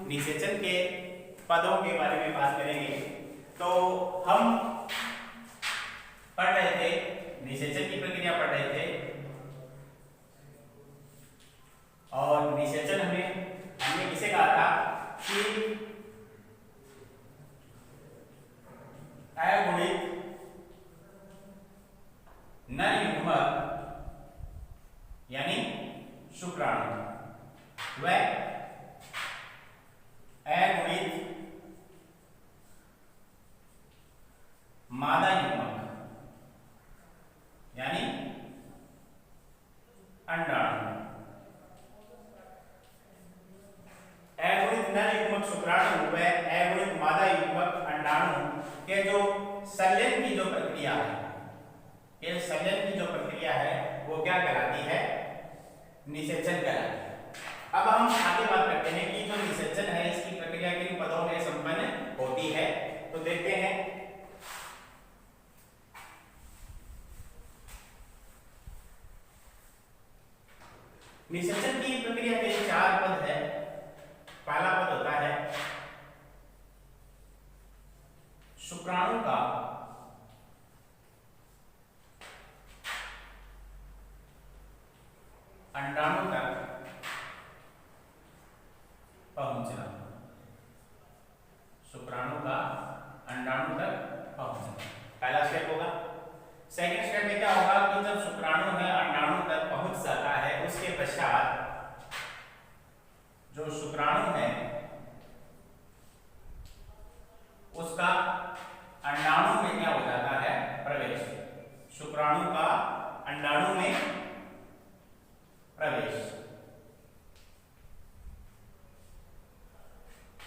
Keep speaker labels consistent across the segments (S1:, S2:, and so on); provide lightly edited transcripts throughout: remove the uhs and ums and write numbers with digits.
S1: निषेचन के पदों के बारे में बात करेंगे। तो हम पढ़ रहे थे, निषेचन की प्रक्रिया पढ़ रहे थे, और निषेचन हमने किसे कहा था कि अगुणित नर युग्मक यानी शुक्राणु व अगुणित मादा युग्मक यानी अंडाणु। अगुणित नर युग्मक शुक्राणु व अगुणित मादा युग्मक अंडाणु के जो संलयन की जो प्रक्रिया है, ये संलयन की जो प्रक्रिया है वो क्या कहलाती है? निषेचन कहलाती है। अब हम आगे बात करते हैं कि जो निषेचन है इसकी प्रक्रिया किन पदों में संपन्न होती है। तो देखते हैं, निषेचन की प्रक्रिया के 4 पद है। पहला पद होता है शुक्राणु का अंडाणु तक पहुंचना। शुक्राणु का अंडाणु तक पहुंचना पहला स्टेप होगा। सेकंड स्टेप में क्या होगा कि जब शुक्राणु है अंडाणु तक पहुंच जाता है, उसके पश्चात जो शुक्राणु है उसका अंडाणु में क्या हो जाता है? प्रवेश। शुक्राणु का अंडाणु में प्रवेश,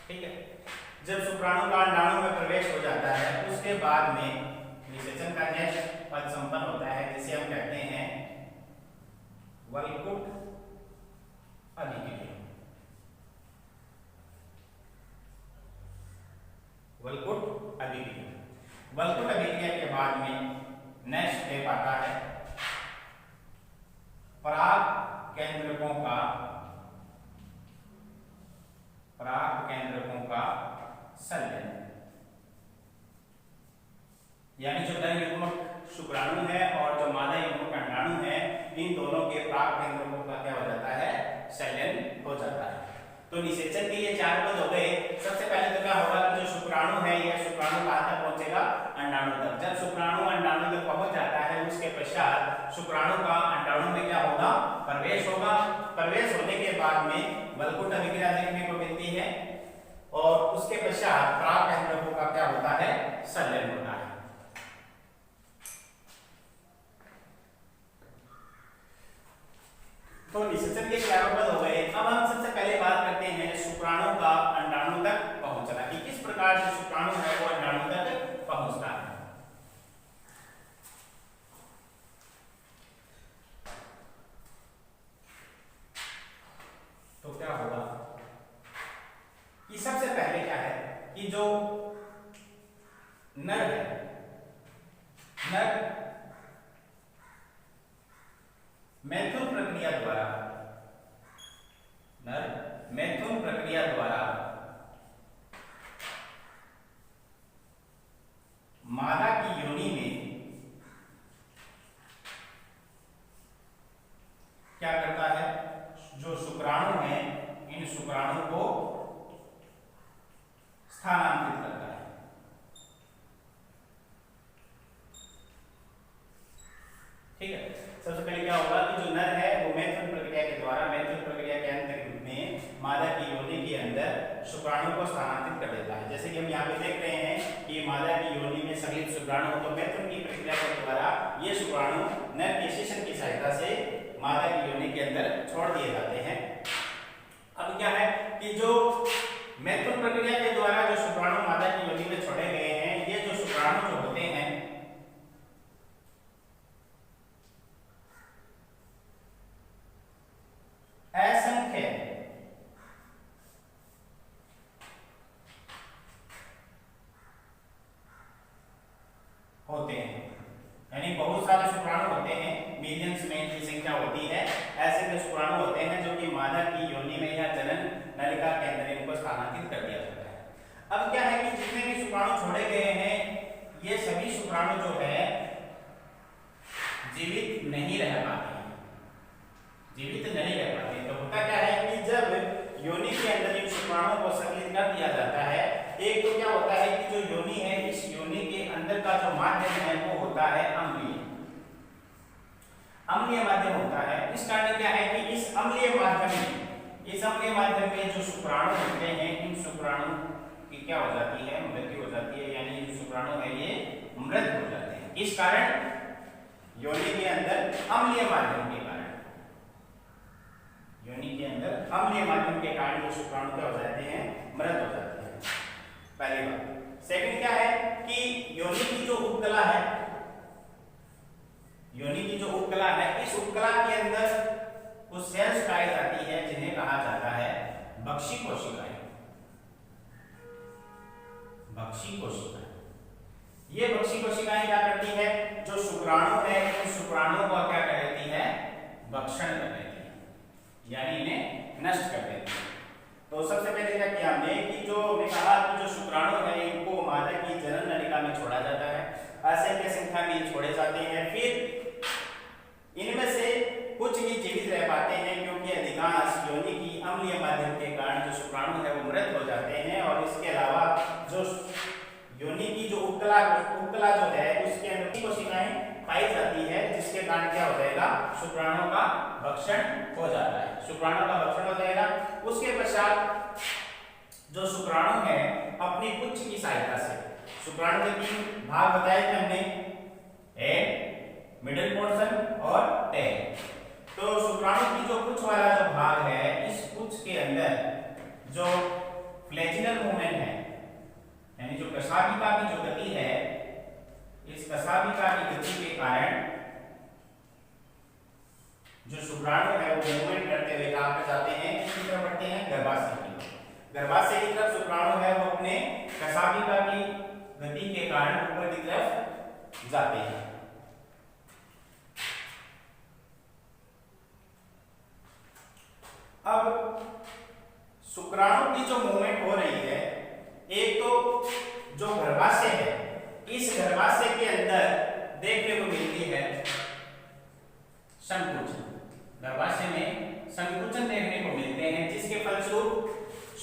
S1: ठीक है। जब शुक्राणु का अंडाणु में प्रवेश हो जाता है उसके बाद में निषेचन का नेक्स्ट पद संपन्न होता है, जिसे हम कहते हैं वल्कुट अभिक्रिया। वल्कुट अभिक्रिया, वल्कुट अभिक्रिया के बाद में नेक्स्ट स्टेप आता है पराग केंद्रकों का संलयन, यानी जो नर युग्मक शुक्राणु है और जो मादा युग्मक अंडाणु है, इन दोनों के पराग केंद्रकों का क्या हो जाता है? संलयन हो जाता है। तो निषेचन के ये 4 पद हो गए। सबसे पहले तो क्या होगा कि जो शुक्राणु है यह शुक्राणु कहां तक पहुंचेगा? अंडाणु तक। जब शुक्राणु अंडाणु तक पहुंच जाता है उसके पश्चात शुक्राणु का अंडाणु में क्या होगा? प्रवेश होगा। प्रवेश होने के बाद में वल्कुट अभिक्रिया देखने को मिलती है और उसके पश्चात पराग केंद्रकों का क्या होता है? संलयन होता है। तो निषेचन के 4 पद हो गए। अब हम सबसे पहले बात करते हैं शुक्राणु का अंडाणु तक पहुंचना, कि किस प्रकार से शुक्राणु है वो अंडाणु तक पहुंचता है। तो क्या होगा कि सबसे पहले क्या है कि जो नर है, नर मैथुन प्रक्रिया द्वारा, नर मैथुन प्रक्रिया द्वारा मादा की योनि में क्या करता है? जो शुक्राणु है इन शुक्राणु को स्थानांतरित करता है। ठीक है। सबसे पहले क्या होगा कि जो नर है वो मैथुन प्रक्रिया के द्वारा, मैथुन प्रक्रिया के अंत में मादा की योनि के अंदर शुक्राणु को स्थानांतरित कर देता है। जैसे कि हम यहाँ पे देख रहे हैं कि मादा की योनि में संग्रहित शुक्राणु, तो मैथुन की प्रक्रिया के द्वारा ये शुक्राणु नर के शिशन की सहायता से मादा की योनि के अंदर छोड़ दिए जाते हैं। अब क्या है कि जो मैथुन प्रक्रिया के द्वारा जो शुक्राणु मादा की योनि में छोड़े गए हैं, ये जो शुक्राणु जो होते हैं असंख्य होते हैं, यानी बहुत सारे शुक्राणु होते हैं, मिलियंस में इनकी संख्या होती है। ऐसे में शुक्राणु होते हैं जो कि मादा की योनि में या जनन नलिका के अंदर इनको स्थानांतरित कर दिया जाता है। अब क्या है कि जितने भी शुक्राणु छोड़े गए हैं ये सभी शुक्राणु जो है जीवित नहीं रह पाते हैं, जीवित नहीं रह पाते। तो होता क्या है कि जब योनि के अंदर इन शुक्राणुओं को संकलित कर दिया जाता है, एक तो क्या होता है कि जो योनि है इस योनि के अंदर का जो माध्यम है वो होता है अम्लीय, अम्लीय माध्यम होता है। इस कारण क्या है कि इस अम्लीय माध्यम में जो शुक्राणु होते हैं इन शुक्राणु की क्या हो जाती है, मृत्यु हो जाती है, यानी जो शुक्राणु है ये मृत हो जाते हैं। इस कारण योनि के अंदर अम्लीय माध्यम के कारण, योनि के अंदर अम्लीय माध्यम के कारण ये शुक्राणु क्या हो जाते हैं, मृत हो जाते हैं, पहली बात। सेकंड क्या है कि योनि की जो उपकला है, योनि की जो उपकला है, इस उपकला के अंदर कुछ सेल्स पाई जाती है जिन्हें कहा जाता है बक्षी कोशिकाएं, बक्षी कोशिकाएं। ये बक्षी कोशिकाएं क्या करती है, जो शुक्राणु है उन शुक्राणुओं को क्या कर देती है, भक्षण कर देती है, यानी इन्हें नष्ट कर देती है। तो सबसे पहले क्या किया हमने कि जो मैं कहा कि जो शुक्राणु है इनको मादा की जनन नलिका में छोड़ा जाता है, असंख्य संख्या में छोड़े जाते हैं। फिर इनमें से कुछ ही जीवित रह पाते हैं क्योंकि अधिकांश योनि की अम्लीय माध्यम के कारण जो शुक्राणु है वो मृत हो जाते हैं। और इसके अलावा जो योनि की जो उपकला जो है उसके अंदर कोशिकाएं पाई जाती है जिसके कारण क्या हो जाएगा, शुक्राणुओं का भक्षण हो जाता है, शुक्राणुओं का भक्षण हो जाएगा। उसके पश्चात जो शुक्राणु है अपनी पुच्छ की सहायता से, शुक्राणु के 3 भाग बताए थे हमने, हेड, मिडिल पोर्शन और टेल। तो शुक्राणु की जो पुच्छ वाला जो भाग है इस पुच्छ के अंदर जो फ्लैजिनल मूवमेंट है, यानी जो कशाभिका की जो गति है, इस कशाभिका की गति के कारण जो शुक्राणु है वो मूवमेंट करते हुए कहां पर जाते हैं, किस तरफ बढ़ते हैं, गर्भाशय की तरफ। गर्भाशय की तरफ शुक्राणु है वो अपने कशाभिका की गति के कारण ऊपर की तरफ जाते हैं। अब शुक्राणु की जो मूवमेंट हो रही है, एक तो जो गर्भाशय है इस गर्भाशय के अंदर देखने को मिलती है संकुचन, गर्भाशय में संकुचन देखने को मिलते हैं जिसके फलस्वरूप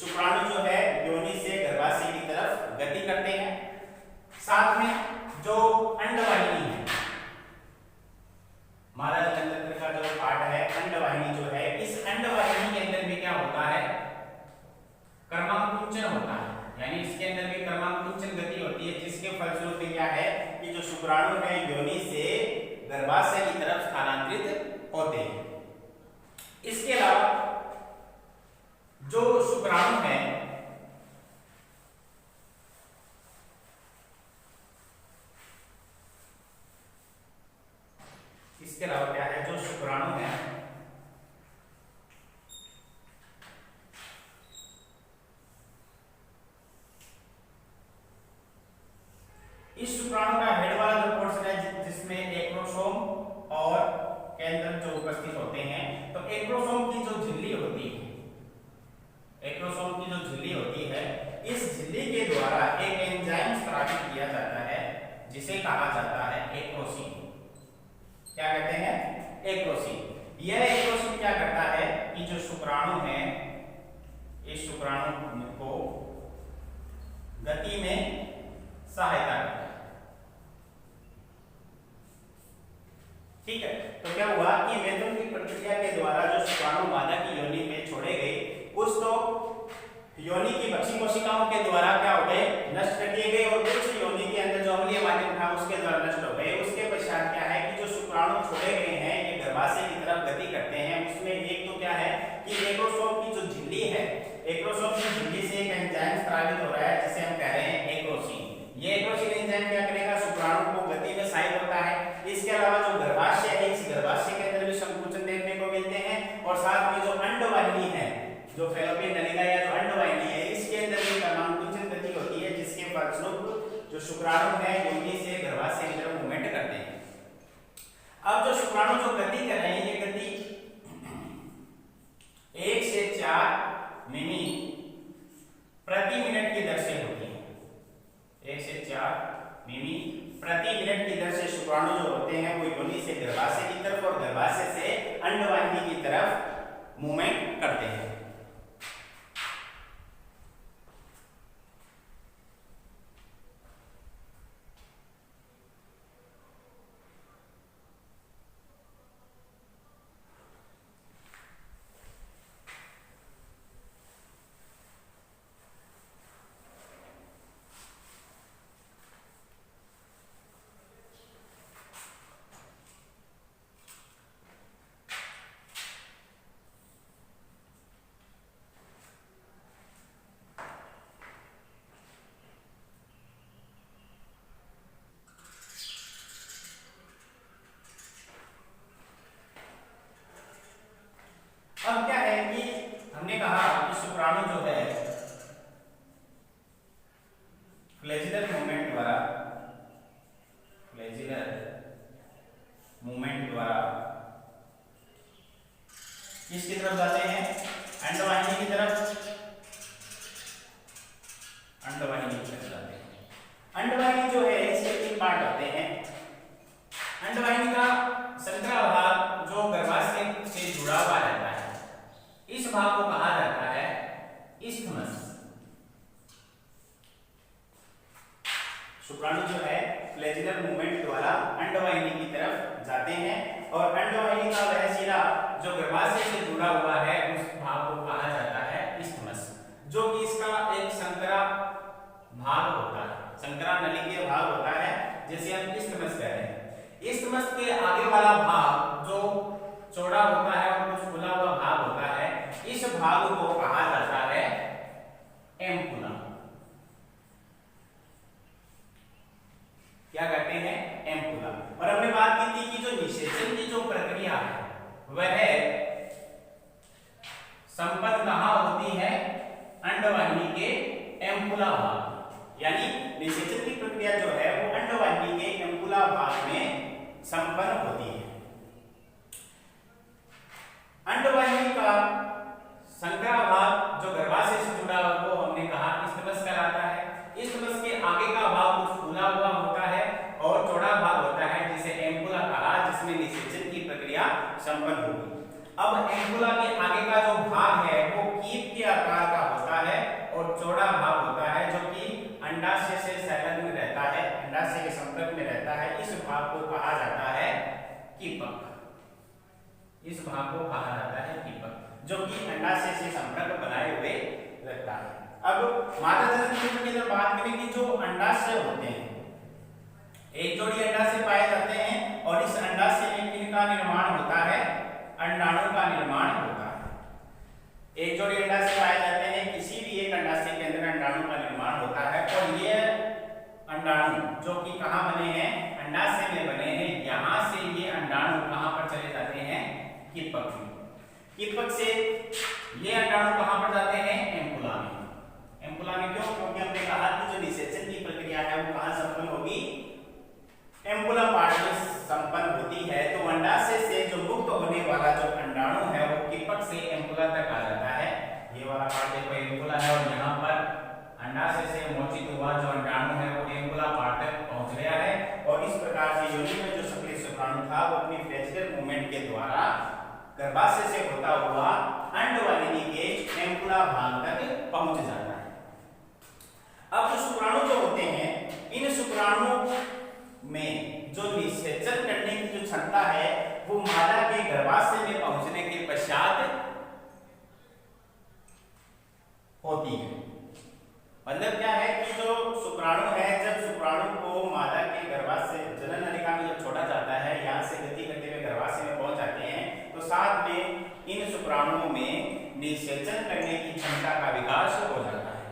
S1: शुक्राणु जो है योनि से गर्भाशय की तरफ गति करते हैं। साथ में जो अंडवाहिनी है, मादा जनन तंत्र का जो पार्ट है अंडवाहिनी जो है, इस अंडवाहिनी के अंदर भी क्या होता है, क्रमांकुंचन होता है, यानी इसके अंदर भी क्रमांकुंचन गति होती है जिसके फलस्वरूप क्या है कि जो शुक्राणु है योनि से गर्भाशय की तरफ स्थानांतरित होते हैं। इसके अलावा जो शुक्राणु है इसके अलावा क्या है, जो शुक्राणु है इस शुक्राणु का हेड वाला जो पोर्शन है जिसमें एक्रोसोम और केंद्र जो उपस्थित होते हैं, तो एक्रोसोम की जो झिल्ली होती है, एक्रोसोम की जो झिल्ली होती है, इस झिल्ली के द्वारा एक एंजाइम स्रावित किया जाता है जिसे कहा जाता है एक्रोसीन। क्या कहते हैं, एक्रोसीन। यह एक्रोसीन क्या करता है कि जो शुक्राणु है इस शुक्राणु को गति में सहायता करता है। ठीक है, तो क्या हुआ कि मैथुन की प्रक्रिया के द्वारा जो शुक्राणु मादा की योनि में छोड़े गए कुछ तो योनि की बक्षी कोशिकाओं के द्वारा क्या हो गए, नष्ट कर दिए गए, और कुछ योनि के अंदर जो अम्लीय माध्यम था उसके द्वारा नष्ट हो गए। उसके पश्चात क्या है कि जो शुक्राणु छोड़े गए हैं ये गर्भाशय की तरफ गति करते हैं। उसमें एक तो क्या है कि एक्रोसोम की जो झिल्ली है, एक्रोसोम की झिल्ली से एक एंजाइम स्रावित हो रहा है जिसे हम कह रहे हैं एक्रोसीन। ये एक्रोसीन एंजाइम क्या करेगा, शुक्राणु को गति में सहायक होता है। इसके अलावा जो गर्भाशय है इस गर्भाशय के अंदर भी संकुचन देखने को मिलते हैं, और साथ में जो अंडवाहिनी है, जो फैलोपियन नलिका या जो अंडवाहिनी है, इसके अंदर भी क्रमांकुचन गति होती है जिसके फलस्वरूप जो शुक्राणु है योनि से गर्भाशय की तरफ मूवमेंट करते हैं। अब जो शुक्राणु जो गति कर रहे हैं ये गति 1 से 4 मिमी प्रति मिनट की दर से होती है। 1 से 4 मिमी प्रति मिनट की दर से शुक्राणु जो होते हैं वो योनि से गर्भाशय की तरफ और गर्भाशय से अंडवाहिनी की तरफ मूवमेंट करते हैं। अब क्या है कि हमने कहा कि शुक्राणु जो है फ्लैजिलर मूवमेंट द्वारा किसकी तरफ जाते हैं? अंडवाहिनी की तरफ। अंडवाहिनी की तरफ जाते हैं। अंडवाहिनी जो है इसके 3 पार्ट होते हैं। अंडवाहिनी का संकरा भाग जो गर्भाशय से जुड़ा हुआ रहता है, इस भाग को कहा जाता है इस्थमस। शुक्राणु जो है फ्लैजिलर मूवमेंट द्वारा अंडवाहिनी की तरफ जाते हैं और अंडवाहिनी का वह सिरा जो गर्भाशय से जुड़ा हुआ है उस भाग को कहा जाता है इस्थमस, जो कि इसका एक संकरा भाग होता है, संकरा नलिकीय भाग होता है, जिसे हम इस्थमस कह रहे हैं। इस्थमस के आगे वाला भाग जो चौड़ा होता है और कुछ खुला हुआ भाग होता है, इस भाग को कहा जाता है एम्पुला। क्या कहते हैं? एम्पुला। और हमने बात की थी कि जो निषेचन की जो प्रक्रिया है वह संपन्न कहां होती है? अंडवाहिनी के एम्पुला भाग, यानी निषेचन की प्रक्रिया जो है वो अंडवाहिनी के एम्पुला भाग में संपन्न होती है। अंडवाहिनी का संकरा भाग जो गर्भाशय से जुड़ा हुआ वो हमने कहा इस्थमस कहलाता है। इस्थमस के आगे का भाग कुछ फूला हुआ होता है और चौड़ा भाग होता है जिसे एम्पुला कहा, जिसमें निषेचन की प्रक्रिया संपन्न होगी। अब एम्पुला के आगे का जो भाग है वो कीप के आकार का होता है और चौड़ा भाग होता है जो कि अंडाशय से संलग्न रहता है, अंडाशय के संपर्क में रहता है। इस भाग को कहा जाता है कीपक। इस भाग को कहा जाता है कीपक, जो कि अंडाशय से संपर्क बनाए हुए रहता है। अब मादा जनन तंत्र की जब बात करें कि जो अंडाशय होते हैं, एक जोड़ी अंडाशय पाए जाते हैं और इस अंडाशय में किनका निर्माण होता है? अंडाणु का निर्माण होता है। एक जोड़ी अंडाशय पाए जाते हैं, किसी भी एक अंडाशय के अंदर अंडाणु का निर्माण होता है और ये अंडाणु जो कि कहां बने हैं? अंडाशय में बने हैं। यहां से ये अंडाणु कहां पर चले जाते हैं? कीपक में। कीपक से ये अंडाणु कहां पर जाते हैं? एम्पुला में। एम्पुला में क्यों? क्योंकि हमने कहा कि जो निषेचन की प्रक्रिया है वो कहां संपन्न होगी? एम्पुला पार्ट में संपन्न होती है। तो अंडाशय से जो मुक्त होने वाला जो अंडाणु है वो कीपक से एम्पुला तक आ जाता है। ये वाला पार्ट देखो एम्पुला है और यहाँ पर अंडाशय से मोचित हुआ जो अंडाणु है वो एम्पुला पार्ट तक पहुंच गया है और इस प्रकार से योनि में जो सक्रिय शुक्राणु था वो अपनी फ्लैजिलर मूवमेंट के द्वारा गर्भाशय से होता हुआ अंडवाहिनी के एम्पुला भाग तक पहुंच जाता है। अब जो शुक्राणु जो होते हैं, इन शुक्राणु में जो निषेचन करने की जो क्षमता है वो मादा के गर्भाशय में पहुंचने के पश्चात होती है। मतलब क्या है कि जो शुक्राणु है, जब शुक्राणु को मादा के गर्भाशय जनन नलिका में जब छोड़ा जाता है, यहाँ से गति करते हुए गर्भाशय में पहुंच जाते हैं, तो साथ में इन शुक्राणुओं में निषेचन करने की क्षमता का विकास हो जाता है।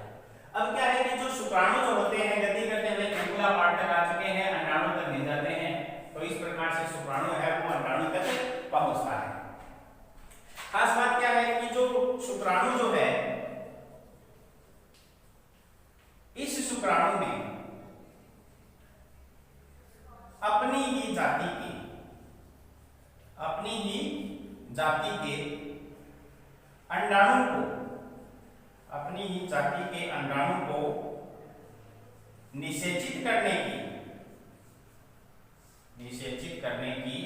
S1: अब क्या है कि जो शुक्राणु जो होते हैं गति करते हुए एम्पुला पार्ट तक आ चुके हैं, अंडाणु तक मिल जाते हैं, तो इस प्रकार से शुक्राणु है वो अंडाणु तक पहुंचता है। खास बात क्या है कि जो शुक्राणु जो है, इस शुक्राणु में अपनी ही जाति के अंडाणु को, अपनी ही जाति के अंडाणु निषेचित करने की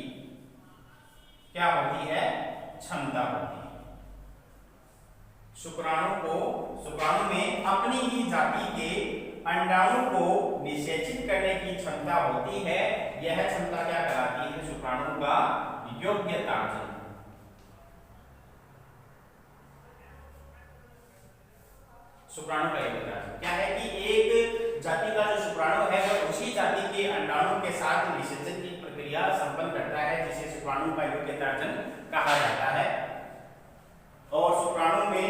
S1: क्या होती है, क्षमता होती है। शुक्राणु में अपनी ही जाति के अंडाणु को निषेचित करने की क्षमता होती है। यह क्षमता क्या कहलाती है, शुक्राणु का योग्यतार्जन। शुक्राणु का योग्यतार्जन क्या है कि एक जाति का जो शुक्राणु है वह उसी जाति के अंडाणु के साथ निषेचन की प्रक्रिया संपन्न करता है, जिसे शुक्राणु का योग्यतार्जन कहा जाता है। और शुक्राणु में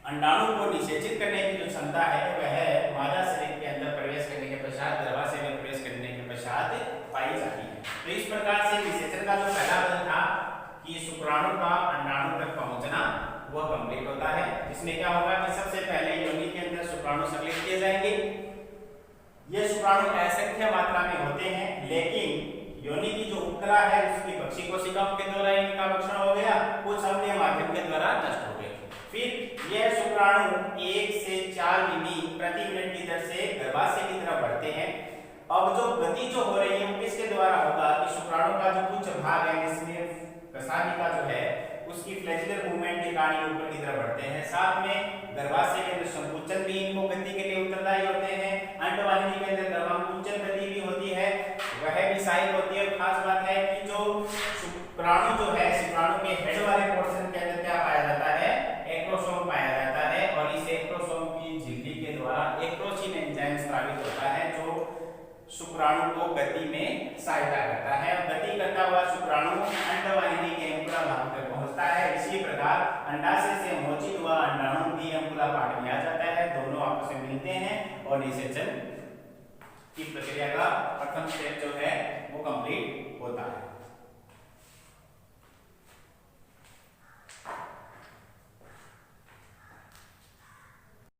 S1: अंडाणु को निषेचित करने की जो क्षमता है वह मादा शरीर के अंदर प्रवेश करने के पश्चात, गर्भाशय में प्रवेश करने के पश्चात पाई जाती है। तो इस प्रकार से निषेचन का जो पहला पद था कि शुक्राणु का अंडाणु तक पहुंचना, वह कंप्लीट होता है। इसमें क्या होगा कि सबसे पहले योनि के अंदर शुक्राणु संकलित किए जाएंगे। ये शुक्राणु असंख्य मात्रा में होते हैं, लेकिन योनि की जो उपकला है उसकी बक्षी कोशिकाओं के द्वारा इनका भक्षण हो गया, कुछ अन्य माध्यम के द्वारा नष्ट हो गए। फिर यह शुक्राणु 1 से 4 मिमी प्रति मिनट की दर से गर्भाशय की तरफ बढ़ते हैं। अब जो गति जो हो रही है किसके द्वारा होगा कि शुक्राणु का जो कुछ भाग है जिसमें कसानिका जो है उसकी फ्लैचुलर मूवमेंट के कारण ऊपर की तरफ बढ़ते हैं। साथ में गर्भाशय के अंदर संकुचन भी इनको गति के लिए उत्तरदायी होते हैं। अंडवाहिनी के अंदर गर्भाकुंचन गति भी होती है, वह भी सहायक होती है। खास बात है कि जो शुक्राणु जो है, शुक्राणु के हेड वाले पोर्शन के अंदर क्या पाया जाता है, एक्रोसोम पाया जाता है। और इस एक्रोसोम की झिल्ली के द्वारा एक्रोसिन एंजाइम स्रावित होता है जो शुक्राणु को गति में सहायता करता है। गति करता हुआ शुक्राणु अंडवाहिनी के अंकुरा भाग तक पहुंचता है। इसी प्रकार अंडाशय से मोचित हुआ अंडाणु भी अंकुरा पार्ट में आ जाता है, दोनों आपस में मिलते हैं और निषेचन की प्रक्रिया का प्रथम स्टेप जो है वो कंप्लीट होता है।